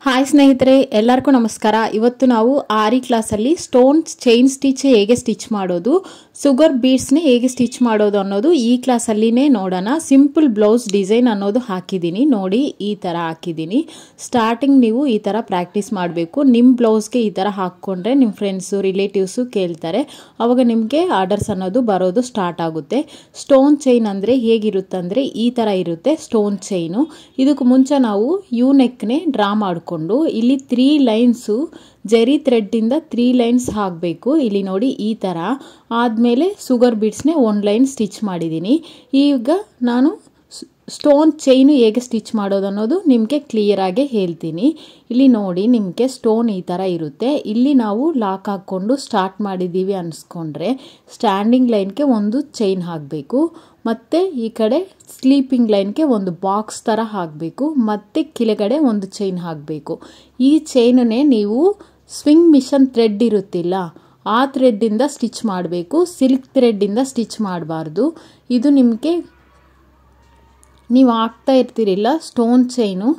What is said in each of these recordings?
Hi ಸ್ನೇಹಿತರೆ, ಎಲ್ಲರಿಗೂ ನಮಸ್ಕಾರ. ಇವತ್ತು ನಾವು ಆರಿ ಕ್ಲಾಸಲ್ಲಿ ಸ್ಟೋನ್ ಚೈನ್ ಸ್ಟಿಚ್ ಹೇಗೆ ಸ್ಟಿಚ್ ಮಾಡೋದು, ಶುಗರ್ ಬೀಡ್ಸ್ನೇ ಹೇಗೆ ಸ್ಟಿಚ್ ಮಾಡೋದು ಅನ್ನೋದು ಈ ಕ್ಲಾಸಲ್ಲಿನೇ ನೋಡೋಣ. ಸಿಂಪಲ್ ಬ್ಲೌಸ್ ಡಿಸೈನ್ ಅನ್ನೋದು ಹಾಕಿದ್ದೀನಿ ನೋಡಿ, ಈ ಥರ ಹಾಕಿದ್ದೀನಿ. ಸ್ಟಾರ್ಟಿಂಗ್ ನೀವು ಈ ಥರ ಪ್ರಾಕ್ಟೀಸ್ ಮಾಡಬೇಕು. ನಿಮ್ಮ ಬ್ಲೌಸ್ಗೆ ಈ ಥರ ಹಾಕ್ಕೊಂಡ್ರೆ ನಿಮ್ಮ ಫ್ರೆಂಡ್ಸು ರಿಲೇಟಿವ್ಸು ಕೇಳ್ತಾರೆ, ಆವಾಗ ನಿಮಗೆ ಆರ್ಡರ್ಸ್ ಅನ್ನೋದು ಬರೋದು ಸ್ಟಾರ್ಟ್ ಆಗುತ್ತೆ. ಸ್ಟೋನ್ ಚೈನ್ ಅಂದರೆ ಹೇಗಿರುತ್ತಂದರೆ ಈ ಥರ ಇರುತ್ತೆ ಸ್ಟೋನ್ ಚೈನು. ಇದಕ್ಕೆ ಮುಂಚೆ ನಾವು ಯು ನೆಕ್ನೇ ಡ್ರಾ ಮಾಡಿಕೊಂಡು ಇಲ್ಲಿ 3 ಲೈನ್ಸು ಜರಿ ಥ್ರೆಡ್ಡಿಂದ 3 ಲೈನ್ಸ್ ಹಾಕಬೇಕು. ಇಲ್ಲಿ ನೋಡಿ ಈ ಥರ ಆದಮೇಲೆ ಶುಗರ್ ಬೀಡ್ಸ್ನೇ 1 ಲೈನ್ ಸ್ಟಿಚ್ ಮಾಡಿದ್ದೀನಿ. ಈಗ ನಾನು ಸ್ಟೋನ್ ಚೈನು ಹೇಗೆ ಸ್ಟಿಚ್ ಮಾಡೋದು ಅನ್ನೋದು ನಿಮಗೆ ಕ್ಲಿಯರಾಗಿ ಹೇಳ್ತೀನಿ. ಇಲ್ಲಿ ನೋಡಿ, ನಿಮಗೆ ಸ್ಟೋನ್ ಈ ಥರ ಇರುತ್ತೆ. ಇಲ್ಲಿ ನಾವು ಲಾಕ್ ಹಾಕ್ಕೊಂಡು ಸ್ಟಾರ್ಟ್ ಮಾಡಿದ್ದೀವಿ ಅನ್ಸ್ಕೊಂಡ್ರೆ ಸ್ಟ್ಯಾಂಡಿಂಗ್ ಲೈನ್ಗೆ ಒಂದು ಚೈನ್ ಹಾಕಬೇಕು, ಮತ್ತು ಈ ಕಡೆ ಸ್ಲೀಪಿಂಗ್ ಲೈನ್ಗೆ ಒಂದು ಬಾಕ್ಸ್ ಥರ ಹಾಕಬೇಕು, ಮತ್ತು ಕೆಳಗಡೆ ಒಂದು ಚೈನ್ ಹಾಕಬೇಕು. ಈ ಚೈನನ್ನೇ ನೀವು ಸ್ವಿಂಗ್ ಮಿಷನ್ ಥ್ರೆಡ್ ಇರುತ್ತಿಲ್ಲ ಆ ಥ್ರೆಡ್ಡಿಂದ ಸ್ಟಿಚ್ ಮಾಡಬೇಕು, ಸಿಲ್ಕ್ ಥ್ರೆಡ್ಡಿಂದ ಸ್ಟಿಚ್ ಮಾಡಬಾರ್ದು. ಇದು ನಿಮಗೆ ನೀವು ಹಾಕ್ತಾ ಇರ್ತೀರಿಲ್ಲ ಸ್ಟೋನ್ ಚೈನು,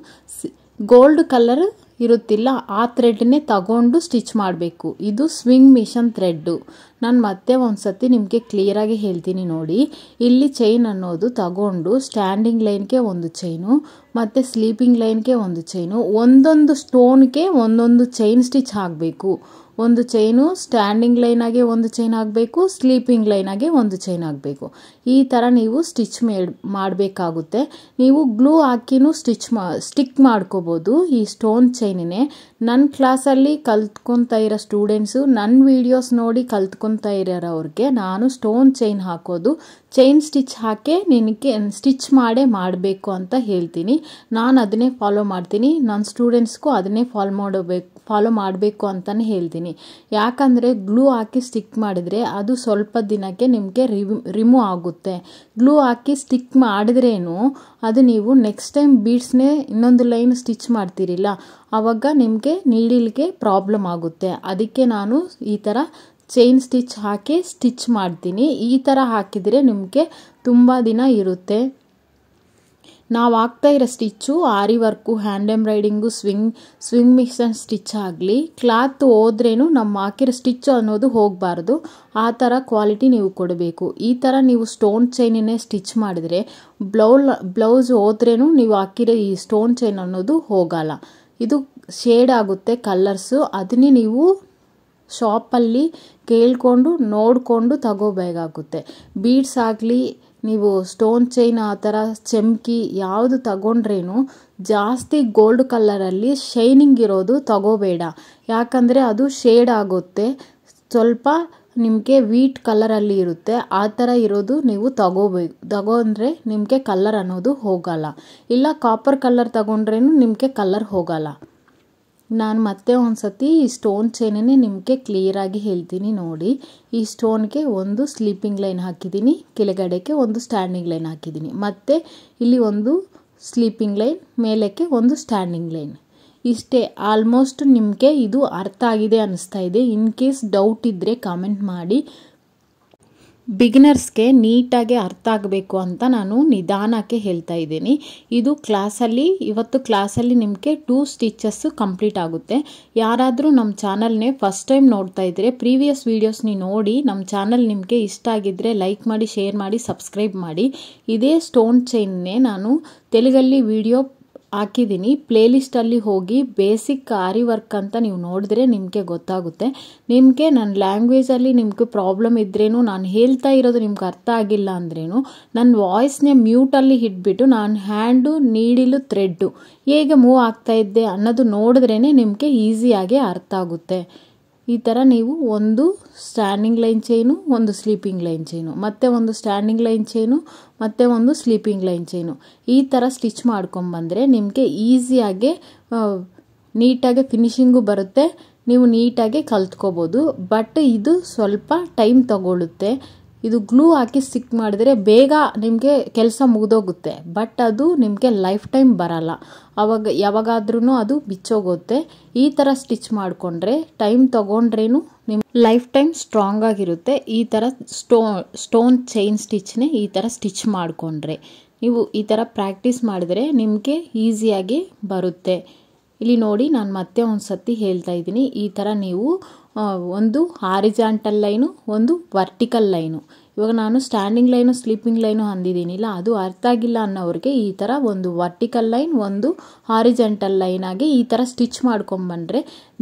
ಗೋಲ್ಡ್ ಕಲರ್ ಇರುತ್ತಿಲ್ಲ ಆ ಥ್ರೆಡ್ನೇ ತಗೊಂಡು ಸ್ಟಿಚ್ ಮಾಡಬೇಕು. ಇದು ಸ್ವಿಂಗ್ ಮಿಷನ್ ಥ್ರೆಡ್ಡು. ನಾನು ಮತ್ತೆ ಒಂದು ಸತಿ ನಿಮಗೆ ಕ್ಲಿಯರಾಗಿ ಹೇಳ್ತೀನಿ ನೋಡಿ. ಇಲ್ಲಿ ಚೈನ್ ಅನ್ನೋದು ತಗೊಂಡು ಸ್ಟ್ಯಾಂಡಿಂಗ್ ಲೈನ್ಗೆ ಒಂದು ಚೈನು ಮತ್ತು ಸ್ಲೀಪಿಂಗ್ ಲೈನ್ಗೆ ಒಂದು ಚೈನು, ಒಂದೊಂದು ಸ್ಟೋನ್ಗೆ ಒಂದೊಂದು ಚೈನ್ ಸ್ಟಿಚ್ ಹಾಕಬೇಕು. ಒಂದು ಚೈನು ಸ್ಟ್ಯಾಂಡಿಂಗ್ ಲೈನಾಗೆ ಒಂದು ಚೈನ್ ಹಾಕಬೇಕು, ಸ್ಲೀಪಿಂಗ್ ಲೈನಾಗೆ ಒಂದು ಚೈನ್ ಹಾಕಬೇಕು. ಈ ಥರ ನೀವು ಸ್ಟಿಚ್ ಮಾಡಬೇಕಾಗುತ್ತೆ. ನೀವು ಗ್ಲೂ ಹಾಕಿನೂ ಸ್ಟಿಕ್ ಮಾಡ್ಕೋಬೋದು ಈ ಸ್ಟೋನ್ ಚೈನೇ. ನನ್ನ ಕ್ಲಾಸಲ್ಲಿ ಕಲ್ತ್ಕೊತಾ ಇರೋ ಸ್ಟೂಡೆಂಟ್ಸು ನನ್ನ ವೀಡಿಯೋಸ್ ನೋಡಿ ಕಲ್ತ್ಕೊತಾ ಇರೋರಿಗೆ ನಾನು ಸ್ಟೋನ್ ಚೈನ್ ಹಾಕೋದು, ಚೈನ್ ಸ್ಟಿಚ್ ಹಾಕಿ ನಿನಗೆ ಸ್ಟಿಚ್ ಮಾಡಬೇಕು ಅಂತ ಹೇಳ್ತೀನಿ. ನಾನು ಅದನ್ನೇ ಫಾಲೋ ಮಾಡ್ತೀನಿ, ನನ್ನ ಸ್ಟೂಡೆಂಟ್ಸ್ಗೂ ಅದನ್ನೇ ಫಾಲೋ ಮಾಡಬೇಕು ಅಂತಲೇ ಹೇಳ್ತೀನಿ. ಯಾಕಂದರೆ ಗ್ಲೂ ಹಾಕಿ ಸ್ಟಿಕ್ ಮಾಡಿದರೆ ಅದು ಸ್ವಲ್ಪ ದಿನಕ್ಕೆ ನಿಮಗೆ ರಿಮೂವ್ ಆಗುತ್ತೆ. ಗ್ಲೂ ಹಾಕಿ ಸ್ಟಿಕ್ ಮಾಡಿದ್ರೇನು ಅದು ನೀವು ನೆಕ್ಸ್ಟ್ ಟೈಮ್ ಬೀಡ್ಸ್ನೇ ಇನ್ನೊಂದು ಲೈನ್ ಸ್ಟಿಚ್ ಮಾಡ್ತೀರಿಲ್ಲ ಆವಾಗ ನಿಮಗೆ ನೀಡಿಲ್ಗೆ ಪ್ರಾಬ್ಲಮ್ ಆಗುತ್ತೆ. ಅದಕ್ಕೆ ನಾನು ಈ ಥರ ಚೈನ್ ಸ್ಟಿಚ್ ಹಾಕಿ ಸ್ಟಿಚ್ ಮಾಡ್ತೀನಿ. ಈ ಥರ ಹಾಕಿದರೆ ನಿಮಗೆ ತುಂಬ ದಿನ ಇರುತ್ತೆ. ನಾವು ಹಾಕ್ತಾ ಇರೋ stitch aari work, hand embroidering, sewing machine stitch ಆಗಲಿ ಕ್ಲಾತ್ ಹೋದ್ರೇನು ನಮ್ಮ ಹಾಕಿರೋ ಸ್ಟಿಚ್ ಅನ್ನೋದು ಹೋಗಬಾರ್ದು. ಆ ಥರ ಕ್ವಾಲಿಟಿ ನೀವು ಕೊಡಬೇಕು. ಈ ಥರ ನೀವು ಸ್ಟೋನ್ ಚೈನನ್ನೇ ಸ್ಟಿಚ್ ಮಾಡಿದರೆ ಬ್ಲೌಸ್ ಹೋದ್ರೇನು ನೀವು ಹಾಕಿರೋ ಈ ಸ್ಟೋನ್ ಚೈನ್ ಅನ್ನೋದು ಹೋಗಲ್ಲ. ಇದು ಶೇಡ್ ಆಗುತ್ತೆ ಕಲರ್ಸು. ಅದನ್ನೇ ನೀವು ಶಾಪಲ್ಲಿ ಕೇಳಿಕೊಂಡು ನೋಡಿಕೊಂಡು ತಗೋಬೇಕಾಗುತ್ತೆ. ಬೀಡ್ಸ್ ಆಗಲಿ ನೀವು ಸ್ಟೋನ್ ಚೈನ್ ಆ ಥರ ಚಮ್ಕಿ ಯಾವುದು ತಗೊಂಡ್ರೇನು ಜಾಸ್ತಿ ಗೋಲ್ಡ್ ಕಲರಲ್ಲಿ ಶೈನಿಂಗ್ ಇರೋದು ತಗೋಬೇಡ. ಯಾಕಂದರೆ ಅದು ಶೇಡ್ ಆಗುತ್ತೆ, ನಿಮಗೆ ವೀಟ್ ಕಲರಲ್ಲಿ ಇರುತ್ತೆ. ಆ ಥರ ಇರೋದು ನೀವು ತಗೊಂಡ್ರೆ ನಿಮಗೆ ಕಲರ್ ಅನ್ನೋದು ಹೋಗಲ್ಲ. ಇಲ್ಲ ಕಾಪರ್ ಕಲರ್ ತಗೊಂಡ್ರೇನು ನಿಮಗೆ ಕಲರ್ ಹೋಗಲ್ಲ. ನಾನು ಮತ್ತೆ ಒಂದು ಸತಿ ಈ ಸ್ಟೋನ್ ಚೈನನ್ನೇ ನಿಮಗೆ ಕ್ಲಿಯರಾಗಿ ಹೇಳ್ತೀನಿ ನೋಡಿ. ಈ ಸ್ಟೋನ್ಗೆ ಒಂದು ಸ್ಲೀಪಿಂಗ್ ಲೈನ್ ಹಾಕಿದ್ದೀನಿ, ಕೆಳಗಡೆಗೆ ಒಂದು ಸ್ಟ್ಯಾಂಡಿಂಗ್ ಲೈನ್ ಹಾಕಿದ್ದೀನಿ, ಮತ್ತು ಇಲ್ಲಿ ಒಂದು ಸ್ಲೀಪಿಂಗ್ ಲೈನ್, ಮೇಲಕ್ಕೆ ಒಂದು ಸ್ಟ್ಯಾಂಡಿಂಗ್ ಲೈನ್. ಇಷ್ಟೇ. ಆಲ್ಮೋಸ್ಟ್ ನಿಮಗೆ ಇದು ಅರ್ಥ ಆಗಿದೆ ಅನ್ನಿಸ್ತಾ ಇದೆ. ಇನ್ ಕೇಸ್ ಡೌಟ್ ಇದ್ದರೆ ಕಾಮೆಂಟ್ ಮಾಡಿ. ಬಿಗಿನರ್ಸ್ಗೆ ನೀಟಾಗಿ ಅರ್ಥ ಆಗಬೇಕು ಅಂತ ನಾನು ನಿಧಾನಕ್ಕೆ ಹೇಳ್ತಾ ಇದ್ದೀನಿ. ಇವತ್ತು ಕ್ಲಾಸಲ್ಲಿ ನಿಮಗೆ 2 ಸ್ಟಿಚಸ್ಸು ಕಂಪ್ಲೀಟ್ ಆಗುತ್ತೆ. ಯಾರಾದರೂ ನಮ್ಮ ಚಾನಲ್ನೇ ಫಸ್ಟ್ ಟೈಮ್ ನೋಡ್ತಾ ಇದ್ದರೆ ಪ್ರೀವಿಯಸ್ ವೀಡಿಯೋಸ್ನಿ ನೋಡಿ ನಮ್ಮ ಚಾನಲ್ ನಿಮಗೆ ಇಷ್ಟ ಆಗಿದ್ದರೆ ಲೈಕ್ ಮಾಡಿ, ಶೇರ್ ಮಾಡಿ, ಸಬ್ಸ್ಕ್ರೈಬ್ ಮಾಡಿ. ಇದೇ ಸ್ಟೋನ್ ಚೈನ್ನೇ ನಾನು ತೆಲುಗಲ್ಲಿ ವಿಡಿಯೋ ಹಾಕಿದ್ದೀನಿ. ಪ್ಲೇಲಿಸ್ಟಲ್ಲಿ ಹೋಗಿ ಬೇಸಿಕ್ ಆರಿ ವರ್ಕ್ ಅಂತ ನೀವು ನೋಡಿದ್ರೆ ನಿಮಗೆ ಗೊತ್ತಾಗುತ್ತೆ. ನಿಮಗೆ ನನ್ನ ಲ್ಯಾಂಗ್ವೇಜಲ್ಲಿ ನಿಮಗೆ ಪ್ರಾಬ್ಲಮ್ ಇದ್ರೇನು, ನಾನು ಹೇಳ್ತಾ ಇರೋದು ನಿಮ್ಗೆ ಅರ್ಥ ಆಗಿಲ್ಲ ಅಂದ್ರೇನು ನನ್ನ ವಾಯ್ಸ್ನೇ ಮ್ಯೂಟಲ್ಲಿ ಇಟ್ಬಿಟ್ಟು ನಾನು ಹ್ಯಾಂಡು, ನೀಡಿಲು, ಥ್ರೆಡ್ಡು ಹೇಗೆ ಮೂವ್ ಆಗ್ತಾ ಇದ್ದೆ ಅನ್ನೋದು ನೋಡಿದ್ರೇ ನಿಮಗೆ ಈಸಿಯಾಗಿ ಅರ್ಥ ಆಗುತ್ತೆ. ಈ ಥರ ನೀವು ಒಂದು ಸ್ಟ್ಯಾಂಡಿಂಗ್ ಲೈನ್ ಚೈನು, ಒಂದು ಸ್ಲೀಪಿಂಗ್ ಲೈನ್ ಚೈನು, ಮತ್ತು ಒಂದು ಸ್ಟ್ಯಾಂಡಿಂಗ್ ಲೈನ್ ಚೈನು, ಮತ್ತು ಒಂದು ಸ್ಲೀಪಿಂಗ್ ಲೈನ್ ಚೈನು ಈ ಥರ ಸ್ಟಿಚ್ ಮಾಡ್ಕೊಂಬಂದರೆ ನಿಮಗೆ ಈಸಿಯಾಗಿ ನೀಟಾಗಿ ಫಿನಿಶಿಂಗು ಬರುತ್ತೆ. ನೀವು ನೀಟಾಗಿ ಕಲ್ತ್ಕೋಬೋದು. ಬಟ್ ಇದು ಸ್ವಲ್ಪ ಟೈಮ್ ತಗೊಳ್ಳುತ್ತೆ. ಇದು ಗ್ಲೂ ಹಾಕಿ ಸ್ಟಿಕ್ ಮಾಡಿದ್ರೆ ಬೇಗ ನಿಮಗೆ ಕೆಲಸ ಮುಗಿದೋಗುತ್ತೆ. ಬಟ್ ಅದು ನಿಮಗೆ ಲೈಫ್ ಟೈಮ್ ಬರಲ್ಲ. ಯಾವಾಗಾದ್ರೂ ಅದು ಬಿಚ್ಚೋಗುತ್ತೆ. ಈ ಥರ ಸ್ಟಿಚ್ ಮಾಡಿಕೊಂಡ್ರೆ ಟೈಮ್ ತಗೊಂಡ್ರೇನು ನಿಮ್ಮ ಲೈಫ್ ಟೈಮ್ ಸ್ಟ್ರಾಂಗ್ ಆಗಿರುತ್ತೆ. ಈ ಥರ ಸ್ಟೋನ್ ಚೈನ್ ಸ್ಟಿಚ್ನೇ ಈ ಥರ ಸ್ಟಿಚ್ ಮಾಡಿಕೊಂಡ್ರೆ ನೀವು ಈ ಥರ ಪ್ರಾಕ್ಟೀಸ್ ಮಾಡಿದ್ರೆ ನಿಮಗೆ ಈಸಿಯಾಗಿ ಬರುತ್ತೆ. ಇಲ್ಲಿ ನೋಡಿ ನಾನು ಮತ್ತೆ ಒಂದು ಸತಿ ಹೇಳ್ತಾ ಇದ್ದೀನಿ, ಈ ಥರ ನೀವು ಒಂದು ಹಾರಿಜಾಂಟಲ್ ಲೈನು, ಒಂದು ವರ್ಟಿಕಲ್ ಲೈನು. ಇವಾಗ ನಾನು ಸ್ಟ್ಯಾಂಡಿಂಗ್ ಲೈನು ಸ್ಲೀಪಿಂಗ್ ಲೈನು ಅಂದಿದ್ದೀನಿಲ್ಲ, ಅದು ಅರ್ಥ ಆಗಿಲ್ಲ ಅನ್ನೋರಿಗೆ ಈ ಥರ ಒಂದು ವರ್ಟಿಕಲ್ ಲೈನ್, ಒಂದು ಹಾರಿಜಾಂಟಲ್ ಲೈನ್ ಆಗಿ ಈ ಥರ ಸ್ಟಿಚ್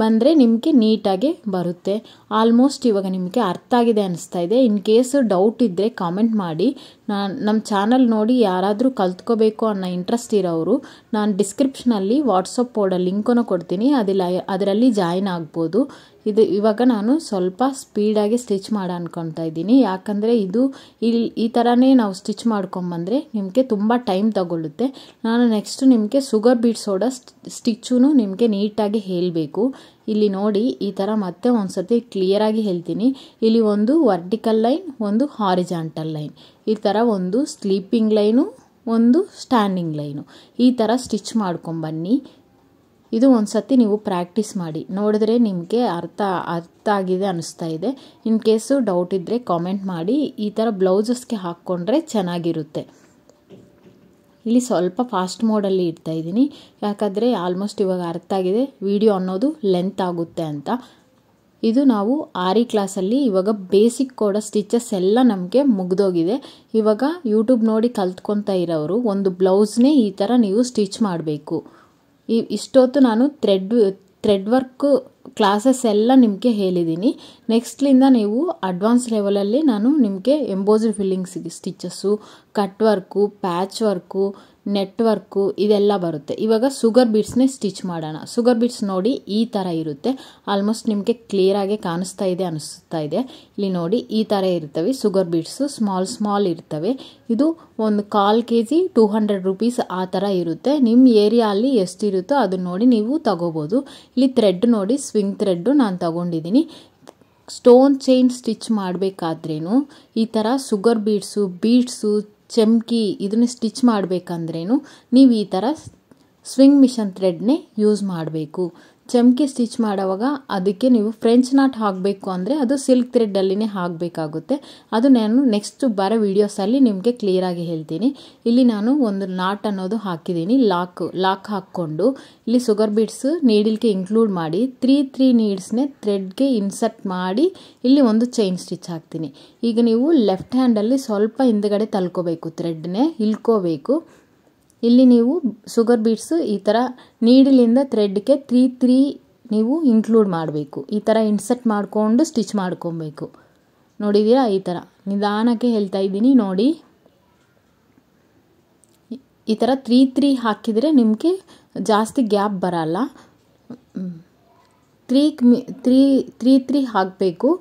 ಬಂದರೆ ನಿಮಗೆ ನೀಟಾಗಿ ಬರುತ್ತೆ. ಆಲ್ಮೋಸ್ಟ್ ಇವಾಗ ನಿಮಗೆ ಅರ್ಥ ಆಗಿದೆ ಅನಿಸ್ತಾ ಇದೆ. ಇನ್ ಕೇಸ್ ಡೌಟ್ ಇದ್ದರೆ ಕಾಮೆಂಟ್ ಮಾಡಿ. ನಮ್ಮ ಚಾನಲ್ ನೋಡಿ ಯಾರಾದರೂ ಕಲ್ತ್ಕೋಬೇಕು ಅನ್ನೋ ಇಂಟ್ರೆಸ್ಟ್ ಇರೋರು ನಾನು ಡಿಸ್ಕ್ರಿಪ್ಷನಲ್ಲಿ ವಾಟ್ಸಪ್ ಬೋರ್ಡ್ ಲಿಂಕನ್ನು ಕೊಡ್ತೀನಿ, ಅದರಲ್ಲಿ ಜಾಯಿನ್ ಆಗ್ಬೋದು. ಇವಾಗ ನಾನು ಸ್ವಲ್ಪ ಸ್ಪೀಡಾಗಿ ಸ್ಟಿಚ್ ಅನ್ಕೊತಾ ಇದ್ದೀನಿ, ಯಾಕಂದರೆ ಈ ಥರನೇ ನಾವು ಸ್ಟಿಚ್ ಮಾಡ್ಕೊಂಬಂದರೆ ನಿಮಗೆ ತುಂಬ ಟೈಮ್ ತಗೊಳ್ಳುತ್ತೆ. ನಾನು ನೆಕ್ಸ್ಟ್ ನಿಮಗೆ ಸುಗರ್ ಬೀಡ್ ಸೋಡಾ ಸ್ಟಿಚ್ಚೂ ನಿಮಗೆ ನೀಟಾಗಿ ಹೇಳಬೇಕು. ಇಲ್ಲಿ ನೋಡಿ ಈ ಥರ ಮತ್ತೆ ಒಂದು ಸತಿ ಕ್ಲಿಯರಾಗಿ ಹೇಳ್ತೀನಿ. ಇಲ್ಲಿ ಒಂದು ವರ್ಟಿಕಲ್ ಲೈನ್, ಒಂದು ಹಾರಿಜಾಂಟಲ್ ಲೈನ್, ಈ ಥರ ಒಂದು ಸ್ಲೀಪಿಂಗ್ ಲೈನು, ಒಂದು ಸ್ಟ್ಯಾಂಡಿಂಗ್ ಲೈನು, ಈ ಥರ ಸ್ಟಿಚ್ ಮಾಡ್ಕೊಂಬನ್ನಿ. ಇದು ಒಂದು ಸತಿ ನೀವು ಪ್ರಾಕ್ಟೀಸ್ ಮಾಡಿ, ನೋಡಿದ್ರೆ ನಿಮಗೆ ಅರ್ಥ ಆಗಿದೆ ಅನಿಸ್ತಾ ಇದೆ. ಇನ್ ಕೇಸು ಡೌಟ್ ಇದ್ದರೆ ಕಾಮೆಂಟ್ ಮಾಡಿ. ಈ ಥರ ಬ್ಲೌಸಸ್ಗೆ ಹಾಕ್ಕೊಂಡ್ರೆ ಚೆನ್ನಾಗಿರುತ್ತೆ. ಇಲ್ಲಿ ಸ್ವಲ್ಪ ಫಾಸ್ಟ್ ಮೋಡಲ್ಲಿ ಇಡ್ತಾ ಇದ್ದೀನಿ, ಯಾಕಂದರೆ ಆಲ್ಮೋಸ್ಟ್ ಇವಾಗ ಅರ್ಥ ಆಗಿದೆ, ವಿಡಿಯೋ ಅನ್ನೋದು ಲೆಂತ್ ಆಗುತ್ತೆ ಅಂತ. ಇದು ನಾವು ಆರಿ ಕ್ಲಾಸಲ್ಲಿ ಇವಾಗ ಬೇಸಿಕ್ ಕೊಡೋ ಸ್ಟಿಚಸ್ ಎಲ್ಲ ನಮಗೆ ಮುಗ್ದೋಗಿದೆ. ಇವಾಗ ಯೂಟ್ಯೂಬ್ ನೋಡಿ ಕಲ್ತ್ಕೊತಾ ಇರೋರು ಒಂದು ಬ್ಲೌಸ್ನೇ ಈ ಥರ ನೀವು ಸ್ಟಿಚ್ ಮಾಡಬೇಕು. ಇಷ್ಟೊತ್ತು ನಾನು ಥ್ರೆಡ್ ವರ್ಕ್ ಕ್ಲಾಸಸ್ ಎಲ್ಲ ನಿಮಗೆ ಹೇಳಿದ್ದೀನಿ. ನೆಕ್ಸ್ಟ್ಲಿಂದ ನೀವು ಅಡ್ವಾನ್ಸ್ ಲೆವೆಲಲ್ಲಿ ನಾನು ನಿಮಗೆ embossed filling stitches, cut work, patch work, net work ಇದೆಲ್ಲ ಬರುತ್ತೆ. ಇವಾಗ ಸುಗರ್ ಬೀಡ್ಸ್ನೇ ಸ್ಟಿಚ್ ಮಾಡೋಣ. ಸುಗರ್ ಬೀಡ್ಸ್ ನೋಡಿ ಈ ಥರ ಇರುತ್ತೆ. ಆಲ್ಮೋಸ್ಟ್ ನಿಮಗೆ ಕ್ಲಿಯರಾಗಿ ಕಾಣಿಸ್ತಾ ಇದೆ ಅನಿಸ್ತಾ ಇದೆ. ಇಲ್ಲಿ ನೋಡಿ ಈ ಥರ ಇರ್ತವೆ ಸುಗರ್ ಬೀಡ್ಸು, ಸ್ಮಾಲ್ ಇರ್ತವೆ. ಇದು ಒಂದು 1/4 kg 200 rupees ಆ ಥರ ಇರುತ್ತೆ. ನಿಮ್ಮ ಏರಿಯಾ ಅಲ್ಲಿ ಎಷ್ಟಿರುತ್ತೋ ಅದನ್ನ ನೋಡಿ ನೀವು ತಗೋಬೋದು. ಇಲ್ಲಿ ಥ್ರೆಡ್ ನೋಡಿ ಸ್ವಿಂಗ್ ಥ್ರೆಡ್ಡು ನಾನು ತಗೊಂಡಿದ್ದೀನಿ. ಸ್ಟೋನ್ ಚೈನ್ ಸ್ಟಿಚ್ ಮಾಡಬೇಕಾದ್ರೇನು ಈ ಥರ ಸುಗರ್ ಬೀಡ್ಸು ಚಮ್ಕಿ ಇದನ್ನ ಸ್ಟಿಚ್ ಮಾಡಬೇಕಂದ್ರೇನು ನೀವು ಈ ಥರ ಸ್ವಿಂಗ್ ಮಿಷನ್ ಥ್ರೆಡ್ನೇ ಯೂಸ್ ಮಾಡಬೇಕು. ಚಮ್ಕಿ ಸ್ಟಿಚ್ ಮಾಡೋವಾಗ ಅದಕ್ಕೆ ನೀವು ಫ್ರೆಂಚ್ ನಾಟ್ ಹಾಕಬೇಕು ಅಂದರೆ ಅದು ಸಿಲ್ಕ್ ಥ್ರೆಡ್ಡಲ್ಲಿನೇ ಹಾಕಬೇಕಾಗುತ್ತೆ. ಅದು ನಾನು ನೆಕ್ಸ್ಟ್ ಬರೋ ವೀಡಿಯೋಸಲ್ಲಿ ನಿಮಗೆ ಕ್ಲಿಯರಾಗಿ ಹೇಳ್ತೀನಿ. ಇಲ್ಲಿ ನಾನು ಒಂದು ನಾಟ್ ಅನ್ನೋದು ಹಾಕಿದ್ದೀನಿ, ಲಾಕ್ ಹಾಕ್ಕೊಂಡು ಇಲ್ಲಿ ಸುಗರ್ ಬೀಡ್ಸ್ ನೀಡಿಲ್ಗೆ ಇನ್ಕ್ಲೂಡ್ ಮಾಡಿ 3 ನೀಡ್ಸ್ನೇ ಥ್ರೆಡ್ಗೆ ಇನ್ಸರ್ಟ್ ಮಾಡಿ ಇಲ್ಲಿ ಒಂದು ಚೈನ್ ಸ್ಟಿಚ್ ಹಾಕ್ತೀನಿ. ಈಗ ನೀವು ಲೆಫ್ಟ್ ಹ್ಯಾಂಡಲ್ಲಿ ಸ್ವಲ್ಪ ಹಿಂದ್ಗಡೆ ತಳ್ಕೋಬೇಕು, ಥ್ರೆಡ್ನೇ ಇಳ್ಕೋಬೇಕು. ಇಲ್ಲಿ ನೀವು ಸುಗರ್ ಬೀಡ್ಸು ಈ ಥರ ನೀಡಿಲಿಂದ ಥ್ರೆಡ್ಗೆ 3 ನೀವು ಇನ್ಕ್ಲೂಡ್ ಮಾಡಬೇಕು. ಈ ಥರ ಇನ್ಸರ್ಟ್ ಮಾಡಿಕೊಂಡು ಸ್ಟಿಚ್ ಮಾಡ್ಕೊಬೇಕು. ನೋಡಿದ್ದೀರಾ, ಈ ಥರ ನಿಧಾನಕ್ಕೆ ಹೇಳ್ತಾ ಇದ್ದೀನಿ ನೋಡಿ. ಈ ಥರ 3 ಹಾಕಿದರೆ ನಿಮಗೆ ಜಾಸ್ತಿ ಗ್ಯಾಪ್ ಬರಲ್ಲ. 3 ಹಾಕಬೇಕು.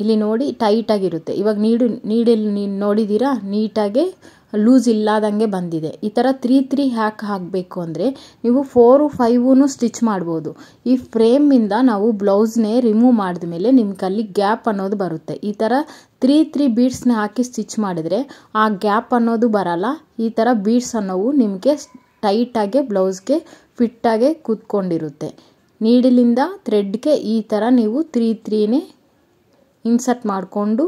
ಇಲ್ಲಿ ನೋಡಿ ಟೈಟಾಗಿರುತ್ತೆ. ಇವಾಗ ನೀಡಲ್ಲಿ ನೋಡಿದ್ದೀರಾ ನೀಟಾಗೆ ಲೂಸ್ ಇಲ್ಲದಂಗೆ ಬಂದಿದೆ. ಈ ಥರ 3 ಹಾಕಬೇಕು ಅಂದರೆ ನೀವು 4, 5 ಸ್ಟಿಚ್ ಮಾಡ್ಬೋದು. ಈ ಫ್ರೇಮಿಂದ ನಾವು ಬ್ಲೌಸ್ನೇ ರಿಮೂವ್ ಮಾಡಿದ ಮೇಲೆ ನಿಮ್ಗೆ ಅಲ್ಲಿ ಗ್ಯಾಪ್ ಅನ್ನೋದು ಬರುತ್ತೆ. ಈ ಥರ 3 ಬೀಡ್ಸ್ನ ಹಾಕಿ ಸ್ಟಿಚ್ ಮಾಡಿದ್ರೆ ಆ ಗ್ಯಾಪ್ ಅನ್ನೋದು ಬರಲ್ಲ. ಈ ಥರ ಬೀಡ್ಸ್ ಅನ್ನೋವು ನಿಮಗೆ ಟೈಟಾಗೆ ಬ್ಲೌಸ್ಗೆ ಫಿಟ್ಟಾಗೆ ಕೂತ್ಕೊಂಡಿರುತ್ತೆ. ನೀಡಿಲಿಂದ ಥ್ರೆಡ್ಗೆ ಈ ಥರ ನೀವು 3ನೇ ಇನ್ಸರ್ಟ್ ಮಾಡಿಕೊಂಡು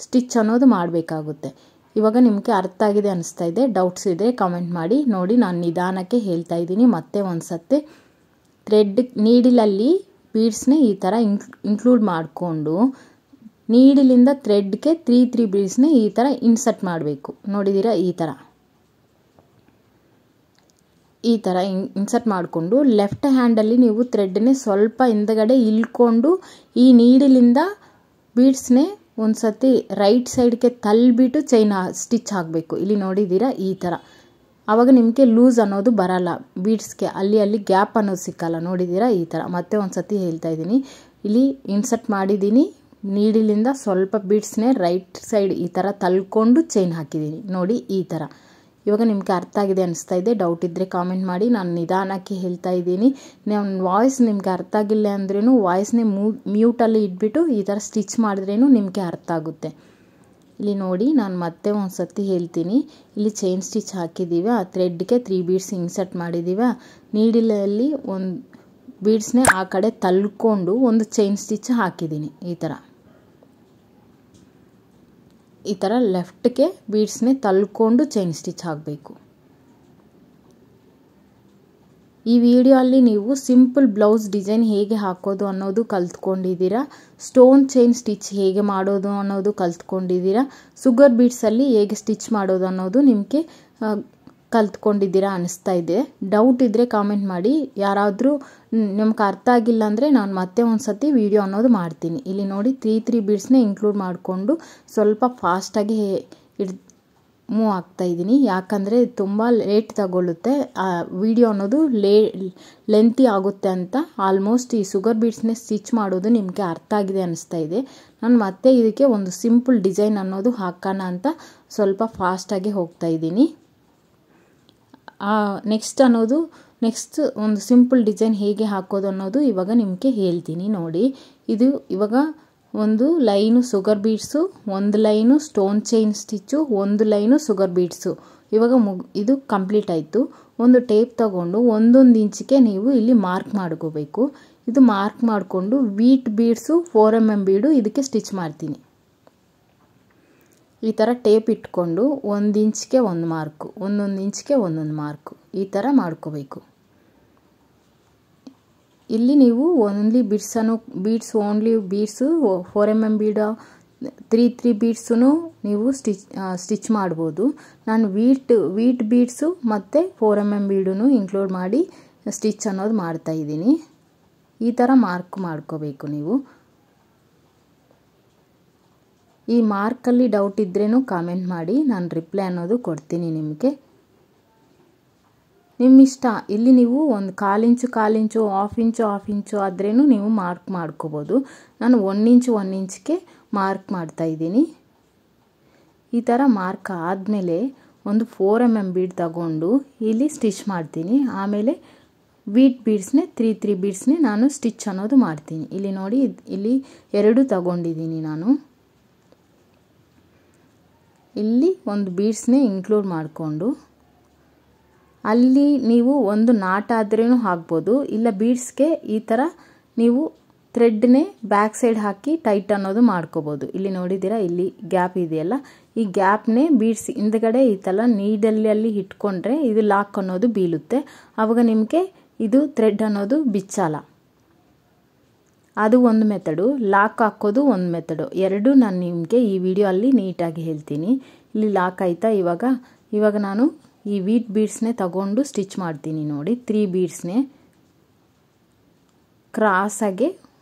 ಸ್ಟಿಚ್ ಅನ್ನೋದು ಮಾಡಬೇಕಾಗುತ್ತೆ. ಇವಾಗ ನಿಮಗೆ ಅರ್ಥ ಆಗಿದೆ ಅನಿಸ್ತಾ ಇದೆ. ಡೌಟ್ಸ್ ಇದ್ದರೆ ಕಾಮೆಂಟ್ ಮಾಡಿ. ನೋಡಿ ನಾನು ನಿಧಾನಕ್ಕೆ ಹೇಳ್ತಾ ಇದ್ದೀನಿ ಮತ್ತೆ ಒಂದು ಸತಿ. ನೀಡಿಲಲ್ಲಿ ಬೀಡ್ಸ್ನೇ ಈ ಥರ ಇನ್ಕ್ಲೂಡ್ ಮಾಡಿಕೊಂಡು ನೀಡಿಲಿಂದ ಥ್ರೆಡ್ಗೆ 3 ಬೀಡ್ಸ್ನೇ ಈ ಥರ ಇನ್ಸರ್ಟ್ ಮಾಡಬೇಕು. ನೋಡಿದ್ದೀರಾ, ಈ ಥರ ಇನ್ಸರ್ಟ್ ಮಾಡಿಕೊಂಡು ಲೆಫ್ಟ್ ಹ್ಯಾಂಡಲ್ಲಿ ನೀವು ಥ್ರೆಡ್ನೇ ಸ್ವಲ್ಪ ಹಿಂದಗಡೆ ಇಳ್ಕೊಂಡು ಈ ನೀಡಿಲಿಂದ ಬೀಡ್ಸ್ನೇ ಒಂದು ಸತಿ ರೈಟ್ ಸೈಡ್ಗೆ ತಳ್ಳಿಬಿಟ್ಟು ಚೈನ್ ಸ್ಟಿಚ್ ಹಾಕಬೇಕು. ಇಲ್ಲಿ ನೋಡಿದ್ದೀರಾ ಈ ಥರ. ಆವಾಗ ನಿಮಗೆ ಲೂಸ್ ಅನ್ನೋದು ಬರಲ್ಲ ಬೀಡ್ಸ್ಗೆ, ಅಲ್ಲಿ ಗ್ಯಾಪ್ ಅನ್ನೋದು ಸಿಕ್ಕಲ್ಲ. ನೋಡಿದ್ದೀರಾ ಈ ಥರ. ಮತ್ತೆ ಒಂದು ಸತಿ ಹೇಳ್ತಾ ಇದ್ದೀನಿ. ಇಲ್ಲಿ ಇನ್ಸರ್ಟ್ ಮಾಡಿದ್ದೀನಿ, ನೀಡಿಲಿಂದ ಸ್ವಲ್ಪ ಬೀಡ್ಸ್ನೇ ರೈಟ್ ಸೈಡ್ ಈ ಥರ ತಳ್ಕೊಂಡು ಚೈನ್ ಹಾಕಿದ್ದೀನಿ. ನೋಡಿ ಈ ಥರ. ಇವಾಗ ನಿಮಗೆ ಅರ್ಥ ಆಗಿದೆ ಅನಿಸ್ತಾ ಇದೆ. ಡೌಟ್ ಇದ್ದರೆ ಕಾಮೆಂಟ್ ಮಾಡಿ. ನಾನು ನಿಧಾನಕ್ಕೆ ಹೇಳ್ತಾ ಇದ್ದೀನಿ. ನನ್ನ ವಾಯ್ಸ್ ನಿಮಗೆ ಅರ್ಥ ಆಗಿಲ್ಲ ಅಂದ್ರೂ ವಾಯ್ಸ್ನೇ ಮ್ಯೂಟಲ್ಲಿ ಇಟ್ಬಿಟ್ಟು ಈ ಥರ ಸ್ಟಿಚ್ ಮಾಡಿದ್ರೇನು ನಿಮಗೆ ಅರ್ಥ ಆಗುತ್ತೆ. ಇಲ್ಲಿ ನೋಡಿ ನಾನು ಮತ್ತೆ ಒಂದು ಸತಿ ಹೇಳ್ತೀನಿ. ಇಲ್ಲಿ ಚೈನ್ ಸ್ಟಿಚ್ ಹಾಕಿದ್ದೀವಿ, ಆ ಥ್ರೆಡ್ಗೆ 3 ಬೀಡ್ಸ್ ಇನ್ಸರ್ಟ್ ಮಾಡಿದ್ದೀವಿ. ನೀಡಿಲಲ್ಲಿ ಒಂದು ಬೀಡ್ಸ್ನೇ ಆ ಕಡೆ ತಳ್ಕೊಂಡು ಒಂದು ಚೈನ್ ಸ್ಟಿಚ್ ಹಾಕಿದ್ದೀನಿ. ಈ ಥರ ಲೆಫ್ಟ್ಗೆ ಬೀಡ್ಸ್ನೇ ತಳ್ಕೊಂಡು ಚೈನ್ ಸ್ಟಿಚ್ ಹಾಕಬೇಕು. ಈ ವಿಡಿಯೋ ಅಲ್ಲಿ ನೀವು ಸಿಂಪಲ್ ಬ್ಲೌಸ್ ಡಿಸೈನ್ ಹೇಗೆ ಹಾಕೋದು ಅನ್ನೋದು ಕಲ್ತ್ಕೊಂಡಿದ್ದೀರಾ, ಸ್ಟೋನ್ ಚೈನ್ ಸ್ಟಿಚ್ ಹೇಗೆ ಮಾಡೋದು ಅನ್ನೋದು ಕಲ್ತ್ಕೊಂಡಿದ್ದೀರಾ, ಶುಗರ್ ಬೀಡ್ಸ್ ಅಲ್ಲಿ ಹೇಗೆ ಸ್ಟಿಚ್ ಮಾಡೋದು ಅನ್ನೋದು ನಿಮಗೆ ಕಲ್ತ್ಕೊಂಡಿದ್ದೀರಾ ಅನಿಸ್ತಾ ಇದೆ. ಡೌಟ್ ಇದ್ದರೆ ಕಾಮೆಂಟ್ ಮಾಡಿ. ಯಾರಾದರೂ ನಿಮ್ಗೆ ಅರ್ಥ ಆಗಿಲ್ಲ ಅಂದರೆ ನಾನು ಮತ್ತೆ ಒಂದು ಸತಿ ವಿಡಿಯೋ ಅನ್ನೋದು ಮಾಡ್ತೀನಿ. ಇಲ್ಲಿ ನೋಡಿ 3 ಬೀಡ್ಸ್ನೇ ಇನ್ಕ್ಲೂಡ್ ಮಾಡಿಕೊಂಡು ಸ್ವಲ್ಪ ಫಾಸ್ಟಾಗಿ ಮೂವ್ ಆಗ್ತಾ ಇದ್ದೀನಿ, ಯಾಕಂದರೆ ತುಂಬ ಲೇಟ್ ತಗೊಳ್ಳುತ್ತೆ, ವಿಡಿಯೋ ಅನ್ನೋದು ಲೆಂತಿ ಆಗುತ್ತೆ ಅಂತ. ಆಲ್ಮೋಸ್ಟ್ ಈ ಶುಗರ್ ಬೀಡ್ಸ್ನೇ ಸ್ಟಿಚ್ ಮಾಡೋದು ನಿಮಗೆ ಅರ್ಥ ಆಗಿದೆ ಅನಿಸ್ತಾ ಇದೆ. ನಾನು ಮತ್ತೆ ಇದಕ್ಕೆ ಒಂದು ಸಿಂಪಲ್ ಡಿಸೈನ್ ಅನ್ನೋದು ಹಾಕೋಣ ಅಂತ ಸ್ವಲ್ಪ ಫಾಸ್ಟಾಗಿ ಹೋಗ್ತಾ ಇದ್ದೀನಿ. ನೆಕ್ಸ್ಟ್ ಒಂದು ಸಿಂಪಲ್ ಡಿಸೈನ್ ಹೇಗೆ ಹಾಕೋದು ಅನ್ನೋದು ಇವಾಗ ನಿಮಗೆ ಹೇಳ್ತೀನಿ ನೋಡಿ. ಇದು ಇವಾಗ ಒಂದು ಲೈನು ಶುಗರ್ ಬೀಡ್ಸು, ಒಂದು ಲೈನು ಸ್ಟೋನ್ ಚೈನ್ ಸ್ಟಿಚ್ಚು, ಒಂದು ಲೈನು ಶುಗರ್ ಬೀಡ್ಸು. ಇವಾಗ ಇದು ಕಂಪ್ಲೀಟ್ ಆಯಿತು. ಒಂದು ಟೇಪ್ ತಗೊಂಡು 1 ಇಂಚಿಗೆ ನೀವು ಇಲ್ಲಿ ಮಾರ್ಕ್ ಮಾಡ್ಕೋಬೇಕು. ಇದು ಮಾರ್ಕ್ ಮಾಡಿಕೊಂಡು ವೀಟ್ ಬೀಡ್ಸು 4 mm ಬೀಡು ಇದಕ್ಕೆ ಸ್ಟಿಚ್ ಮಾಡ್ತೀನಿ. ಈ ಥರ ಟೇಪ್ ಇಟ್ಕೊಂಡು 1 ಇಂಚ್ಗೆ ಒಂದು ಮಾರ್ಕು, 1 ಇಂಚ್ಗೆ ಒಂದೊಂದು ಮಾರ್ಕು, ಈ ಥರ ಮಾಡ್ಕೋಬೇಕು. ಇಲ್ಲಿ ನೀವು ಓನ್ಲಿ ಬೀಡ್ಸು 4 mm ಬೀಡು 3 ಬೀಡ್ಸು ನೀವು ಸ್ಟಿಚ್ ಮಾಡ್ಬೋದು. ನಾನು ವೀಟ್ ಬೀಡ್ಸು ಮತ್ತು 4 mm ಬೀಡೂ ಇನ್ಕ್ಲೂಡ್ ಮಾಡಿ ಸ್ಟಿಚ್ ಅನ್ನೋದು ಮಾಡ್ತಾ ಇದ್ದೀನಿ. ಈ ಥರ ಮಾರ್ಕ್ ಮಾಡ್ಕೋಬೇಕು ನೀವು. ಈ ಮಾರ್ಕಲ್ಲಿ ಡೌಟ್ ಇದ್ರೇನು ಕಾಮೆಂಟ್ ಮಾಡಿ, ನಾನು ರಿಪ್ಲೈ ಅನ್ನೋದು ಕೊಡ್ತೀನಿ ನಿಮಗೆ. ನಿಮ್ಮ ಇಷ್ಟ. ಇಲ್ಲಿ ನೀವು ಒಂದು 1/4 ಇಂಚು 1/2 ಇಂಚು ಆದ್ರೇನು ನೀವು ಮಾರ್ಕ್ ಮಾಡ್ಕೋಬೋದು. ನಾನು 1 ಇಂಚ್ಗೆ ಮಾರ್ಕ್ ಮಾಡ್ತಾ ಇದ್ದೀನಿ. ಈ ಥರ ಮಾರ್ಕ್ ಆದಮೇಲೆ ಒಂದು 4 mm ಬೀಡ್ ತಗೊಂಡು ಇಲ್ಲಿ ಸ್ಟಿಚ್ ಮಾಡ್ತೀನಿ. ಆಮೇಲೆ ವೀಟ್ ಬೀಡ್ಸ್ನೇ 3 ಬೀಡ್ಸ್ನೇ ನಾನು ಸ್ಟಿಚ್ ಅನ್ನೋದು ಮಾಡ್ತೀನಿ. ಇಲ್ಲಿ ನೋಡಿ, ಇಲ್ಲಿ 2 ತಗೊಂಡಿದ್ದೀನಿ ನಾನು. ಇಲ್ಲಿ ಒಂದು ಬೀಡ್ಸ್ನೇ ಇನ್ಕ್ಲೂಡ್ ಮಾಡಿಕೊಂಡು ಅಲ್ಲಿ ನೀವು ಒಂದು ನಾಟ್ ಆದ್ರೇನು ಹಾಕ್ಬೋದು, ಇಲ್ಲ ಬೀಡ್ಸ್ಗೆ ಈ ಥರ ನೀವು ಥ್ರೆಡ್ನೇ ಬ್ಯಾಕ್ ಸೈಡ್ ಹಾಕಿ ಟೈಟ್ ಅನ್ನೋದು ಮಾಡ್ಕೋಬೋದು. ಇಲ್ಲಿ ನೋಡಿದ್ದೀರಾ, ಇಲ್ಲಿ ಗ್ಯಾಪ್ ಇದೆಯಲ್ಲ, ಈ ಗ್ಯಾಪ್ನೇ ಬೀಡ್ಸ್ ಹಿಂದ್ಗಡೆ ಈ ಥರ ನೀಡಲ್ಲಿ ಇಟ್ಕೊಂಡ್ರೆ ಇದು ಲಾಕ್ ಅನ್ನೋದು ಬೀಳುತ್ತೆ. ಆವಾಗ ನಿಮಗೆ ಇದು ಥ್ರೆಡ್ ಅನ್ನೋದು ಬಿಚ್ಚಲ್ಲ. ಅದು ಒಂದು ಮೆಥಡು. ಲಾಕ್ ಹಾಕೋದು ಒಂದು ಮೆಥಡು. ಎರಡು ನಾನು ನಿಮಗೆ ಈ ವಿಡಿಯೋ ಅಲ್ಲಿ ನೀಟಾಗಿ ಹೇಳ್ತೀನಿ. ಇಲ್ಲಿ ಲಾಕ್ ಆಯಿತಾ. ಇವಾಗ ನಾನು ಈ ವೀಟ್ ಬೀಡ್ಸ್ನೇ ತಗೊಂಡು ಸ್ಟಿಚ್ ಮಾಡ್ತೀನಿ ನೋಡಿ. 3 ಬೀಡ್ಸ್ನೇ ಕ್ರಾಸಾಗೆ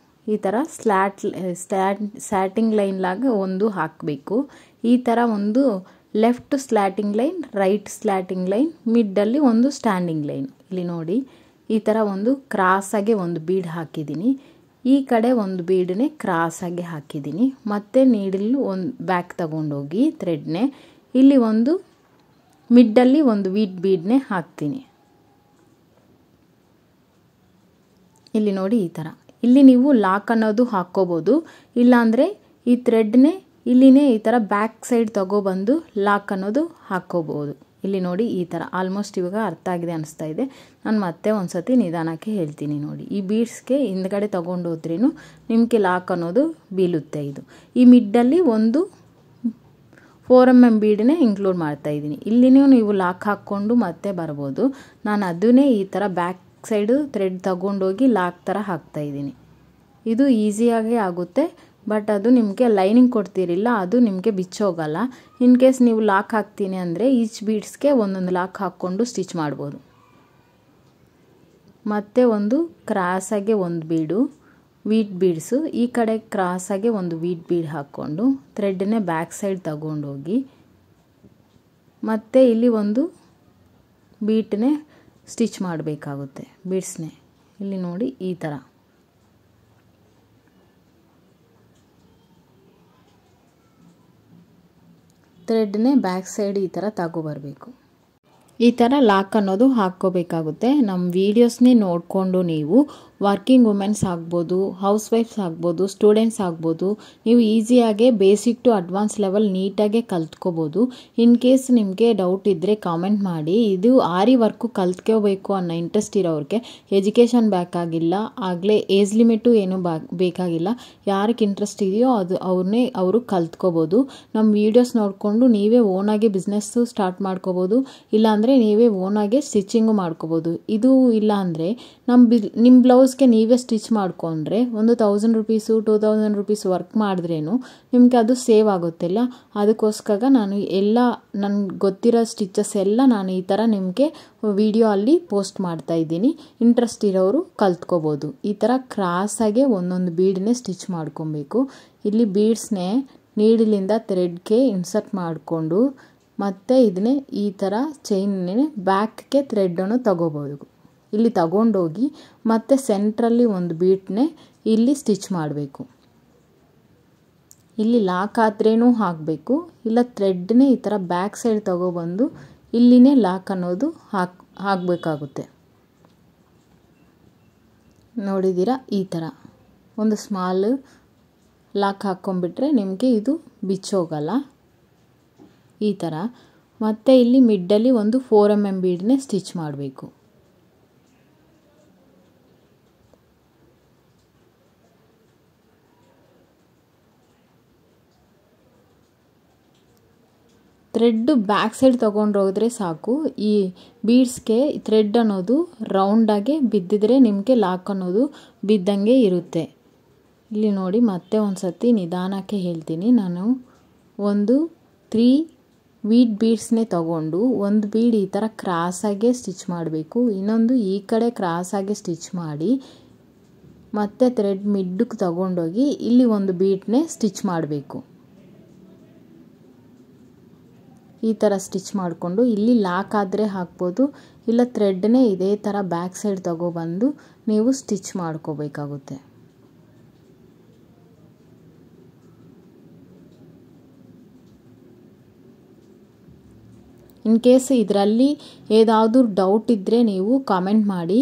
ಈ ಥರ ಸ್ಲ್ಯಾಟಿಂಗ್ ಲೈನ್ ಲಾಗ ಒಂದು ಹಾಕಬೇಕು. ಈ ಥರ ಒಂದು left slanting line, right slanting line, ಮಿಡ್ಡಲ್ಲಿ ಒಂದು ಸ್ಟ್ಯಾಂಡಿಂಗ್ ಲೈನ್. ಇಲ್ಲಿ ನೋಡಿ, ಈ ಥರ ಒಂದು ಕ್ರಾಸಾಗೆ ಒಂದು ಬೀಡ್ ಹಾಕಿದ್ದೀನಿ. ಈ ಕಡೆ ಒಂದು ಬೀಡನ್ನೇ ಕ್ರಾಸಾಗಿ ಹಾಕಿದ್ದೀನಿ. ಮತ್ತೆ ನೀಡಲ್ಲಿ ಒಂದು ಬ್ಯಾಕ್ ತಗೊಂಡೋಗಿ ಥ್ರೆಡ್ನೇ ಇಲ್ಲಿ ಒಂದು ಮಿಡ್ಡಲ್ಲಿ ಒಂದು ವೀಟ್ ಬೀಡ್ನೇ ಹಾಕ್ತೀನಿ. ಇಲ್ಲಿ ನೋಡಿ, ಈ ಥರ. ಇಲ್ಲಿ ನೀವು ಲಾಕ್ ಅನ್ನೋದು ಹಾಕ್ಕೋಬೋದು, ಇಲ್ಲಾಂದರೆ ಈ ಥ್ರೆಡ್ನೇ ಇಲ್ಲಿನೇ ಈ ಥರ ಬ್ಯಾಕ್ ಸೈಡ್ ತಗೊಬಂದು ಲಾಕ್ ಅನ್ನೋದು ಹಾಕ್ಕೋಬೋದು. ಇಲ್ಲಿ ನೋಡಿ, ಈ ಥರ. ಆಲ್ಮೋಸ್ಟ್ ಇವಾಗ ಅರ್ಥ ಆಗಿದೆ ಅನಿಸ್ತಾ ಇದೆ. ನಾನು ಮತ್ತೆ ಒಂದು ಸತಿ ನಿಧಾನಕ್ಕೆ ಹೇಳ್ತೀನಿ ನೋಡಿ. ಈ ಬೀಡ್ಸ್ಗೆ ಹಿಂದ್ಗಡೆ ತಗೊಂಡೋದ್ರೇನು ನಿಮಗೆ ಲಾಕ್ ಅನ್ನೋದು ಬೀಳುತ್ತೆ. ಇದು ಈ ಮಿಡ್ಡಲ್ಲಿ ಒಂದು 4 mm ಬೀಡನ್ನೇ ಇನ್ಕ್ಲೂಡ್ ಮಾಡ್ತಾ ಇದ್ದೀನಿ. ಇಲ್ಲಿನೂ ನೀವು ಲಾಕ್ ಹಾಕ್ಕೊಂಡು ಮತ್ತೆ ಬರ್ಬೋದು. ನಾನು ಅದನ್ನೇ ಈ ಥರ ಬ್ಯಾಕ್ ಸೈಡು ಥ್ರೆಡ್ ತಗೊಂಡೋಗಿ ಲಾಕ್ ಥರ ಹಾಕ್ತಾ ಇದ್ದೀನಿ. ಇದು ಈಸಿಯಾಗೇ ಆಗುತ್ತೆ, ಬಟ್ ಅದು ನಿಮಗೆ ಲೈನಿಂಗ್ ಕೊಡ್ತಿರಿಲ್ಲ, ಅದು ನಿಮಗೆ ಬಿಚ್ಚೋಗಲ್ಲ. ಇನ್ ಕೇಸ್ ನೀವು ಲಾಕ್ ಹಾಕ್ತೀನಿ ಅಂದರೆ ಈಚ್ ಬೀಡ್ಸ್ಗೆ ಒಂದೊಂದು ಲಾಕ್ ಹಾಕ್ಕೊಂಡು ಸ್ಟಿಚ್ ಮಾಡ್ಬೋದು. ಮತ್ತೆ ಒಂದು ಕ್ರಾಸಾಗೆ ಒಂದು ಬೀಡು ವೀಟ್ ಬೀಡ್ಸು, ಈ ಕಡೆ ಕ್ರಾಸಾಗೆ ಒಂದು ವೀಟ್ ಬೀಡ್ ಹಾಕ್ಕೊಂಡು ಥ್ರೆಡ್ನೇ ಬ್ಯಾಕ್ ಸೈಡ್ ತಗೊಂಡೋಗಿ ಮತ್ತೆ ಇಲ್ಲಿ ಒಂದು ಬೀಟ್ನೇ ಸ್ಟಿಚ್ ಮಾಡಬೇಕಾಗುತ್ತೆ ಬೀಡ್ಸ್ನೇ. ಇಲ್ಲಿ ನೋಡಿ, ಈ ಥರ. ಥ್ರೆಡ್ನೇ ಬ್ಯಾಕ್ ಸೈಡ್ ಈ ಥರ ತಗೊಬರಬೇಕು. ಈ ಥರ ಲಾಕ್ ಅನ್ನೋದು ಹಾಕ್ಕೋಬೇಕಾಗುತ್ತೆ. ನಮ್ಮ ವೀಡಿಯೋಸ್ನೇ ನೋಡಿಕೊಂಡು ನೀವು ವರ್ಕಿಂಗ್ ವುಮೆನ್ಸ್ ಆಗ್ಬೋದು, ಹೌಸ್ ವೈಫ್ಸ್ ಆಗ್ಬೋದು, ಸ್ಟೂಡೆಂಟ್ಸ್ ಆಗ್ಬೋದು, ನೀವು ಈಸಿಯಾಗೆ ಬೇಸಿಕ್ ಟು ಅಡ್ವಾನ್ಸ್ ಲೆವೆಲ್ ನೀಟಾಗೆ ಕಲ್ತ್ಕೋಬೋದು. ಇನ್ ಕೇಸ್ ನಿಮಗೆ ಡೌಟ್ ಇದ್ದರೆ ಕಾಮೆಂಟ್ ಮಾಡಿ. ಇದು ಆರಿ ವರ್ಕು ಕಲ್ತ್ಕೋಬೇಕು ಅನ್ನೋ ಇಂಟ್ರೆಸ್ಟ್ ಇರೋರಿಗೆ ಎಜುಕೇಷನ್ ಬೇಕಾಗಿಲ್ಲ, ಆಗಲೇ ಏಜ್ ಲಿಮಿಟು ಏನು ಬೇಕಾಗಿಲ್ಲ. ಯಾರಿಗೆ ಇಂಟ್ರೆಸ್ಟ್ ಇದೆಯೋ ಅವರು ಕಲ್ತ್ಕೋಬೋದು. ನಮ್ಮ ವೀಡಿಯೋಸ್ ನೋಡಿಕೊಂಡು ನೀವೇ ಓನಾಗಿ ಬಿಸ್ನೆಸ್ಸು ಸ್ಟಾರ್ಟ್ ಮಾಡ್ಕೋಬೋದು. ಇಲ್ಲಾಂದರೆ ಅಂದರೆ ನೀವೇ ಓನಾಗೆ ಸ್ಟಿಚಿಂಗು ಮಾಡ್ಕೋಬೋದು. ಇದು ಇಲ್ಲ ಅಂದರೆ ನಿಮ್ಮ ಬ್ಲೌಸ್ಗೆ ನೀವೇ ಸ್ಟಿಚ್ ಮಾಡಿಕೊಂಡ್ರೆ ಒಂದು 1000 ರೂಪೀಸು 2000 ರೂಪೀಸ್ ವರ್ಕ್ ಮಾಡಿದ್ರೇನು ನಿಮಗೆ ಅದು ಸೇವ್ ಆಗುತ್ತಿಲ್ಲ. ಅದಕ್ಕೋಸ್ಕರ ನಾನು ಎಲ್ಲ ನನಗೆ ಗೊತ್ತಿರೋ ಸ್ಟಿಚಸ್ ಎಲ್ಲ ನಾನು ಈ ಥರ ನಿಮಗೆ ವಿಡಿಯೋ ಅಲ್ಲಿ ಪೋಸ್ಟ್ ಮಾಡ್ತಾ ಇದ್ದೀನಿ. ಇಂಟ್ರೆಸ್ಟ್ ಇರೋರು ಕಲ್ತ್ಕೋಬೋದು. ಈ ಥರ ಕ್ರಾಸಾಗೆ ಒಂದೊಂದು ಬೀಡನ್ನೇ ಸ್ಟಿಚ್ ಮಾಡ್ಕೊಬೇಕು. ಇಲ್ಲಿ ಬೀಡ್ಸ್ನೇ ನೀಡಿಲಿಂದ ಥ್ರೆಡ್ಗೆ ಇನ್ಸರ್ಟ್ ಮಾಡಿಕೊಂಡು ಮತ್ತು ಇದನ್ನೇ ಈ ಥರ ಚೈನ್ನೇ ಬ್ಯಾಕ್ಗೆ ಥ್ರೆಡನ್ನು ತಗೋಬೋದು. ಇಲ್ಲಿ ತಗೊಂಡೋಗಿ ಮತ್ತು ಸೆಂಟ್ರಲ್ಲಿ ಒಂದು ಬೀಟ್ನೇ ಇಲ್ಲಿ ಸ್ಟಿಚ್ ಮಾಡಬೇಕು. ಇಲ್ಲಿ ಲಾಕ್ ಆದ್ರೇನೂ ಹಾಕಬೇಕು, ಇಲ್ಲ ಥ್ರೆಡ್ನೇ ಈ ಥರ ಬ್ಯಾಕ್ ಸೈಡ್ ತಗೊಬಂದು ಇಲ್ಲಿನೇ ಲಾಕ್ ಅನ್ನೋದು ಹಾಕಬೇಕಾಗುತ್ತೆ. ನೋಡಿದ್ದೀರಾ, ಈ ಥರ ಒಂದು ಸ್ಮಾಲ್ ಲಾಕ್ ಹಾಕ್ಕೊಂಡ್ಬಿಟ್ರೆ ನಿಮಗೆ ಇದು ಬಿಚ್ಚೋಗಲ್ಲ. ಈ ಥರ ಮತ್ತು ಇಲ್ಲಿ ಮಿಡ್ಡಲ್ಲಿ ಒಂದು 4 mm ಬೀಡನ್ನೇ ಸ್ಟಿಚ್ ಮಾಡಬೇಕು. ಥ್ರೆಡ್ಡು ಬ್ಯಾಕ್ ಸೈಡ್ ತೊಗೊಂಡೋದ್ರೆ ಸಾಕು. ಈ ಬೀಡ್ಸ್ಗೆ ಥ್ರೆಡ್ ಅನ್ನೋದು ರೌಂಡಾಗೆ ಬಿದ್ದಿದ್ರೆ ನಿಮಗೆ ಲಾಕ್ ಅನ್ನೋದು ಬಿದ್ದಂಗೆ ಇರುತ್ತೆ. ಇಲ್ಲಿ ನೋಡಿ, ಮತ್ತೆ ಒಂದು ಸತಿ ನಿಧಾನಕ್ಕೆ ಹೇಳ್ತೀನಿ. ನಾನು ಒಂದು 3 ವೀಟ್ ಬೀಡ್ಸ್ನೇ ತಗೊಂಡು ಒಂದು ಬೀಡ್ ಈ ಥರ ಕ್ರಾಸಾಗೆ ಸ್ಟಿಚ್ ಮಾಡಬೇಕು, ಇನ್ನೊಂದು ಈ ಕಡೆ ಕ್ರಾಸಾಗೆ ಸ್ಟಿಚ್ ಮಾಡಿ ಮತ್ತು ಥ್ರೆಡ್ ಮಿಡ್ಡಿಗೆ ತಗೊಂಡೋಗಿ ಇಲ್ಲಿ ಒಂದು ಬೀಡ್ನೇ ಸ್ಟಿಚ್ ಮಾಡಬೇಕು. ಈ ಥರ ಸ್ಟಿಚ್ ಮಾಡಿಕೊಂಡು ಇಲ್ಲಿ ಲಾಕ್ ಆದರೆ ಹಾಕ್ಬೋದು, ಇಲ್ಲ ಥ್ರೆಡ್ನೇ ಇದೇ ಥರ ಬ್ಯಾಕ್ ಸೈಡ್ ತಗೊಬಂದು ನೀವು ಸ್ಟಿಚ್ ಮಾಡ್ಕೋಬೇಕಾಗುತ್ತೆ. ಇನ್ ಕೇಸ್ ಇದರಲ್ಲಿ ಏದಾದರೂ ಡೌಟ್ ಇದ್ದರೆ ನೀವು ಕಾಮೆಂಟ್ ಮಾಡಿ.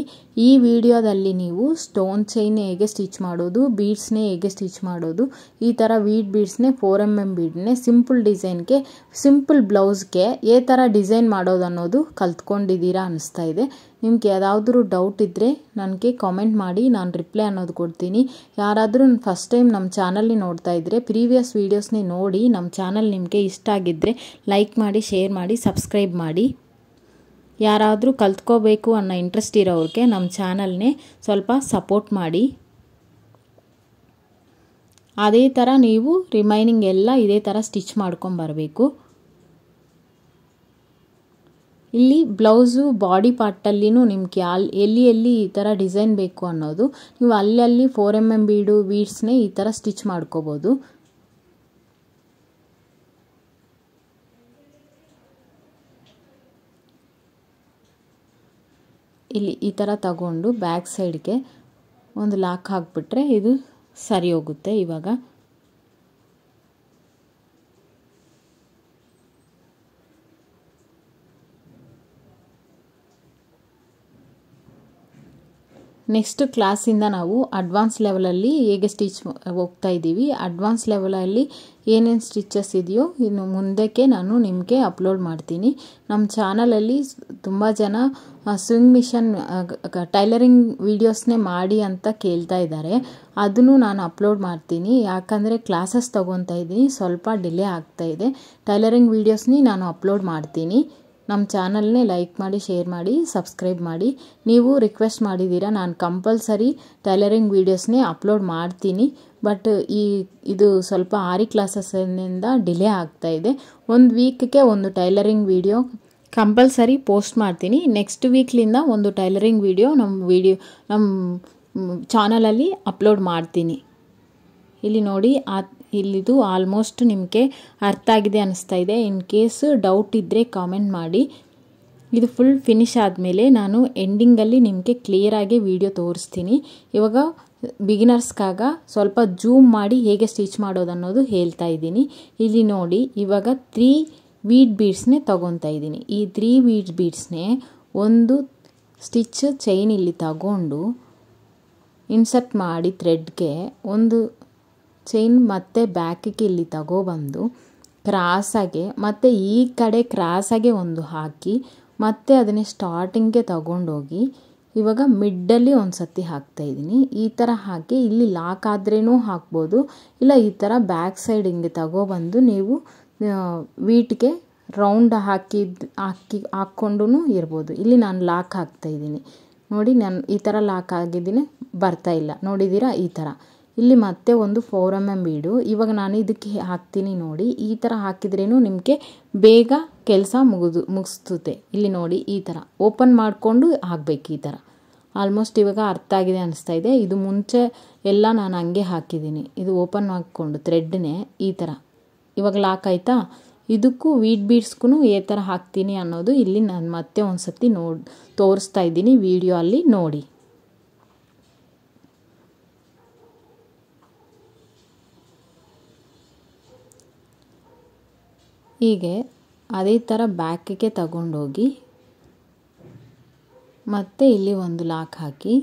ಈ ವಿಡಿಯೋದಲ್ಲಿ ನೀವು ಸ್ಟೋನ್ ಚೈನ್ ಹೇಗೆ ಸ್ಟಿಚ್ ಮಾಡೋದು, ಬೀಡ್ಸ್ನೇ ಹೇಗೆ ಸ್ಟಿಚ್ ಮಾಡೋದು, ಈ ಥರ ವೀಟ್ ಬೀಡ್ಸ್ನೇ 4 mm ಬೀಡ್ನೇ ಸಿಂಪಲ್ ಡಿಸೈನ್ಗೆ, ಸಿಂಪಲ್ ಬ್ಲೌಸ್ಗೆ ಈ ಥರ ಡಿಸೈನ್ ಮಾಡೋದು ಅನ್ನೋದು ಕಲ್ತ್ಕೊಂಡಿದ್ದೀರಾ ಅನಿಸ್ತಾ ಇದೆ. ನಿಮ್ಗೆ ಯಾವುದಾದ್ರೂ ಡೌಟ್ ಇದ್ದರೆ ನನಗೆ ಕಾಮೆಂಟ್ ಮಾಡಿ, ನಾನು ರಿಪ್ಲೈ ಅನ್ನೋದು ಕೊಡ್ತೀನಿ. ಯಾರಾದರೂ ಫಸ್ಟ್ ಟೈಮ್ ನಮ್ಮ ಚಾನಲ್ని ನೋಡ್ತಾ ಇದ್ದರೆ ಪ್ರೀವಿಯಸ್ ವೀಡಿಯೋಸ್ನೇ ನೋಡಿ. ನಮ್ಮ ಚಾನಲ್ ನಿಮಗೆ ಇಷ್ಟ ಆಗಿದ್ದರೆ ಲೈಕ್ ಮಾಡಿ, ಶೇರ್ ಮಾಡಿ, ಸಬ್ಸ್ಕ್ರೈಬ್ ಮಾಡಿ. ಯಾರಾದರೂ ಕಲ್ತ್ಕೋಬೇಕು ಅನ್ನೋ ಇಂಟ್ರೆಸ್ಟ್ ಇರೋರಿಗೆ ನಮ್ಮ ಚಾನಲ್ನೇ ಸ್ವಲ್ಪ ಸಪೋರ್ಟ್ ಮಾಡಿ. ಅದೇ ಥರ ನೀವು ರಿಮೈನಿಂಗ್ ಎಲ್ಲ ಇದೇ ಥರ ಸ್ಟಿಚ್ ಮಾಡ್ಕೊಂಬರಬೇಕು. ಇಲ್ಲಿ ಬ್ಲೌಸು ಬಾಡಿ ಪಾರ್ಟಲ್ಲಿನೂ ನಿಮಗೆ ಎಲ್ಲಿ ಈ ಥರ ಡಿಸೈನ್ ಬೇಕು ಅನ್ನೋದು ನೀವು ಅಲ್ಲಿ 4 mm ಬೀಡ್ಸ್ನೇ ಈ ಥರ ಸ್ಟಿಚ್ ಮಾಡ್ಕೋಬೋದು. ಇಲ್ಲಿ ಈ ಥರ ತಗೊಂಡು ಬ್ಯಾಕ್ ಸೈಡ್ಗೆ ಒಂದು ಲಾಕ್ ಹಾಕ್ಬಿಟ್ರೆ ಇದು ಸರಿ ಹೋಗುತ್ತೆ. ಇವಾಗ ನೆಕ್ಸ್ಟ್ ಕ್ಲಾಸಿಂದ ನಾವು ಅಡ್ವಾನ್ಸ್ ಲೆವೆಲಲ್ಲಿ ಹೇಗೆ ಸ್ಟಿಚ್ ಹೋಗ್ತಾ ಇದ್ದೀವಿ. ಅಡ್ವಾನ್ಸ್ ಲೆವೆಲಲ್ಲಿ ಏನೇನು ಸ್ಟಿಚಸ್ ಇದೆಯೋ ಇನ್ನು ಮುಂದಕ್ಕೆ ನಾನು ನಿಮಗೆ ಅಪ್ಲೋಡ್ ಮಾಡ್ತೀನಿ. ನಮ್ಮ ಚಾನಲಲ್ಲಿ ತುಂಬ ಜನ ಸ್ವಿಂಗ್ ಮಿಷನ್ ಟೈಲರಿಂಗ್ ವೀಡಿಯೋಸ್ನೇ ಮಾಡಿ ಅಂತ ಕೇಳ್ತಾ ಇದ್ದಾರೆ. ಅದನ್ನು ನಾನು ಅಪ್ಲೋಡ್ ಮಾಡ್ತೀನಿ. ಯಾಕಂದರೆ ಕ್ಲಾಸಸ್ ತೊಗೊತಾ ಇದ್ದೀನಿ, ಸ್ವಲ್ಪ ಡಿಲೇ ಆಗ್ತಾಯಿದೆ. ಟೈಲರಿಂಗ್ ವೀಡಿಯೋಸ್ನೇ ನಾನು ಅಪ್ಲೋಡ್ ಮಾಡ್ತೀನಿ. ನಮ್ಮ ಚಾನಲ್ನೇ ಲೈಕ್ ಮಾಡಿ, ಶೇರ್ ಮಾಡಿ, ಸಬ್ಸ್ಕ್ರೈಬ್ ಮಾಡಿ. ನೀವು ರಿಕ್ವೆಸ್ಟ್ ಮಾಡಿದ್ದೀರಾ, ನಾನು ಕಂಪಲ್ಸರಿ ಟೈಲರಿಂಗ್ ವೀಡಿಯೋಸ್ನೇ ಅಪ್ಲೋಡ್ ಮಾಡ್ತೀನಿ. ಬಟ್ ಇದು ಸ್ವಲ್ಪ ಆರಿ ಕ್ಲಾಸಸ್ನಿಂದ ಡಿಲೇ ಆಗ್ತಾಯಿದೆ. ಒಂದು ವೀಕ್ಗೆ ಒಂದು ಟೈಲರಿಂಗ್ ವಿಡಿಯೋ ಕಂಪಲ್ಸರಿ ಪೋಸ್ಟ್ ಮಾಡ್ತೀನಿ. ನೆಕ್ಸ್ಟ್ ವೀಕ್ಲಿಂದ ಒಂದು ಟೈಲರಿಂಗ್ ವಿಡಿಯೋ ನಮ್ಮ ಚಾನಲಲ್ಲಿ ಅಪ್ಲೋಡ್ ಮಾಡ್ತೀನಿ. ಇಲ್ಲಿ ನೋಡಿ, ಇಲ್ಲಿದು ಆಲ್ಮೋಸ್ಟ್ ನಿಮಗೆ ಅರ್ಥ ಆಗಿದೆ ಅನಿಸ್ತಾ ಇದೆ. ಇನ್ ಕೇಸ್ ಡೌಟ್ ಇದ್ದರೆ ಕಾಮೆಂಟ್ ಮಾಡಿ. ಇದು ಫುಲ್ ಫಿನಿಶ್ ಆದಮೇಲೆ ನಾನು ಎಂಡಿಂಗಲ್ಲಿ ನಿಮಗೆ ಕ್ಲಿಯರಾಗಿ ವಿಡಿಯೋ ತೋರಿಸ್ತೀನಿ. ಇವಾಗ ಬಿಗಿನರ್ಸ್ಗಾಗ ಸ್ವಲ್ಪ ಜೂಮ್ ಮಾಡಿ ಹೇಗೆ ಸ್ಟಿಚ್ ಮಾಡೋದು ಅನ್ನೋದು ಹೇಳ್ತಾ ಇದ್ದೀನಿ. ಇಲ್ಲಿ ನೋಡಿ, ಇವಾಗ 3 ವೀಟ್ ಬೀಡ್ಸ್ನೇ ತೊಗೊತಾ ಇದ್ದೀನಿ. ಈ 3 ವೀಟ್ ಬೀಡ್ಸ್ನೇ ಒಂದು ಸ್ಟಿಚ್ ಚೈನ್ ಇಲ್ಲಿ ತಗೊಂಡು ಇನ್ಸರ್ಟ್ ಮಾಡಿ ಥ್ರೆಡ್ಗೆ ಒಂದು ಚೈನ್ ಮತ್ತು ಬ್ಯಾಕಿಗೆ ಇಲ್ಲಿ ತಗೊಬಂದು ಕ್ರಾಸಾಗೆ ಮತ್ತು ಈ ಕಡೆ ಕ್ರಾಸಾಗೆ ಒಂದು ಹಾಕಿ ಮತ್ತು ಅದನ್ನೇ ಸ್ಟಾರ್ಟಿಂಗ್ಗೆ ತಗೊಂಡೋಗಿ ಇವಾಗ ಮಿಡ್ಡಲ್ಲಿ ಒಂದು ಸತಿ ಹಾಕ್ತಾಯಿದ್ದೀನಿ. ಈ ಥರ ಹಾಕಿ ಇಲ್ಲಿ ಲಾಕ್ ಆದ್ರೇನೂ ಹಾಕ್ಬೋದು, ಇಲ್ಲ ಈ ಥರ ಬ್ಯಾಕ್ ಸೈಡ್ ಹಿಂಗೆ ತಗೊಬಂದು ನೀವು ವೀಟ್ಗೆ ರೌಂಡ್ ಹಾಕ್ಕೊಂಡು ಇರ್ಬೋದು. ಇಲ್ಲಿ ನಾನು ಲಾಕ್ ಹಾಕ್ತಾಯಿದ್ದೀನಿ ನೋಡಿ. ನಾನು ಈ ಥರ ಲಾಕ್ ಆಗಿದ್ದೀನಿ, ಬರ್ತಾ ಇಲ್ಲ ನೋಡಿದ್ದೀರಾ ಈ ಥರ. ಇಲ್ಲಿ ಮತ್ತೆ ಒಂದು 4 mm ಬೀಡು. ಇವಾಗ ನಾನು ಇದಕ್ಕೆ ಹಾಕ್ತೀನಿ ನೋಡಿ. ಈ ಥರ ಹಾಕಿದ್ರೇನು ನಿಮಗೆ ಬೇಗ ಕೆಲಸ ಮುಗಿಸ್ತುತ್ತೆ. ಇಲ್ಲಿ ನೋಡಿ ಈ ಥರ ಓಪನ್ ಮಾಡಿಕೊಂಡು ಹಾಕಬೇಕು ಈ ಥರ. ಆಲ್ಮೋಸ್ಟ್ ಇವಾಗ ಅರ್ಥ ಆಗಿದೆ ಅನಿಸ್ತಾ ಇದೆ. ಇದು ಮುಂಚೆ ಎಲ್ಲ ನಾನು ಹಂಗೆ ಹಾಕಿದ್ದೀನಿ. ಇದು ಓಪನ್ ಮಾಡಿಕೊಂಡು ಥ್ರೆಡ್ನೇ ಈ ಥರ. ಇವಾಗ ಲಾಕ್ ಆಯಿತಾ. ಇದಕ್ಕೂ ವೀಟ್ ಬೀಡ್ಸ್ಗೂ ಈ ಥರ ಹಾಕ್ತೀನಿ ಅನ್ನೋದು ಇಲ್ಲಿ ನಾನು ಮತ್ತೆ ಒಂದು ಸತಿ ತೋರಿಸ್ತಾ ಇದ್ದೀನಿ ವಿಡಿಯೋ ಅಲ್ಲಿ ನೋಡಿ. ಹೀಗೆ ಅದೇ ಥರ ಬ್ಯಾಕಿಗೆ ತಗೊಂಡೋಗಿ ಮತ್ತೆ ಇಲ್ಲಿ ಒಂದು ಲಾಕ್ ಹಾಕಿ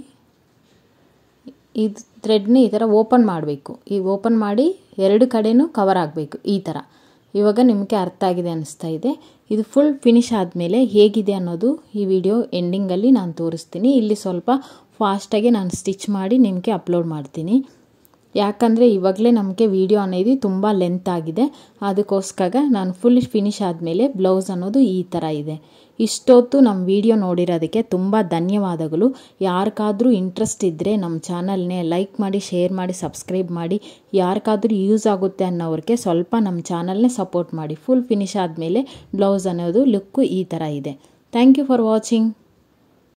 ಇದು ಥ್ರೆಡ್ನ ಈ ಥರ ಓಪನ್ ಮಾಡಬೇಕು. ಈ ಓಪನ್ ಮಾಡಿ 2 ಕಡೆನೂ ಕವರ್ ಆಗಬೇಕು ಈ ಥರ. ಇವಾಗ ನಿಮಗೆ ಅರ್ಥ ಆಗಿದೆ ಅನಿಸ್ತಾ ಇದೆ. ಇದು ಫುಲ್ ಫಿನಿಶ್ ಆದಮೇಲೆ ಹೇಗಿದೆ ಅನ್ನೋದು ಈ ವಿಡಿಯೋ ಎಂಡಿಂಗಲ್ಲಿ ನಾನು ತೋರಿಸ್ತೀನಿ. ಇಲ್ಲಿ ಸ್ವಲ್ಪ ಫಾಸ್ಟಾಗಿ ನಾನು ಸ್ಟಿಚ್ ಮಾಡಿ ನಿಮಗೆ ಅಪ್ಲೋಡ್ ಮಾಡ್ತೀನಿ. ಯಾಕಂದರೆ ಇವಾಗಲೇ ನಮಗೆ ವಿಡಿಯೋ ಅನ್ನೋದು ತುಂಬ ಲೆಂತ್ ಆಗಿದೆ. ಅದಕ್ಕೋಸ್ಕರ ನಾನು ಫುಲ್ ಫಿನಿಶ್ ಆದಮೇಲೆ ಬ್ಲೌಸ್ ಅನ್ನೋದು ಈ ಥರ ಇದೆ. ಇಷ್ಟೊತ್ತು ನಮ್ಮ ವಿಡಿಯೋ ನೋಡಿರೋದಕ್ಕೆ ತುಂಬ ಧನ್ಯವಾದಗಳು. ಯಾರಿಗಾದ್ರೂ ಇಂಟ್ರೆಸ್ಟ್ ಇದ್ದರೆ ನಮ್ಮ ಚಾನಲ್ನೇ ಲೈಕ್ ಮಾಡಿ, ಶೇರ್ ಮಾಡಿ, ಸಬ್ಸ್ಕ್ರೈಬ್ ಮಾಡಿ. ಯಾರಿಗಾದ್ರೂ ಯೂಸ್ ಆಗುತ್ತೆ ಅನ್ನೋರಿಗೆ ಸ್ವಲ್ಪ ನಮ್ಮ ಚಾನಲ್ನೇ ಸಪೋರ್ಟ್ ಮಾಡಿ. ಫುಲ್ ಫಿನಿಶ್ ಆದಮೇಲೆ ಬ್ಲೌಸ್ ಅನ್ನೋದು ಲುಕ್ಕು ಈ ಥರ ಇದೆ. Thank you for watching.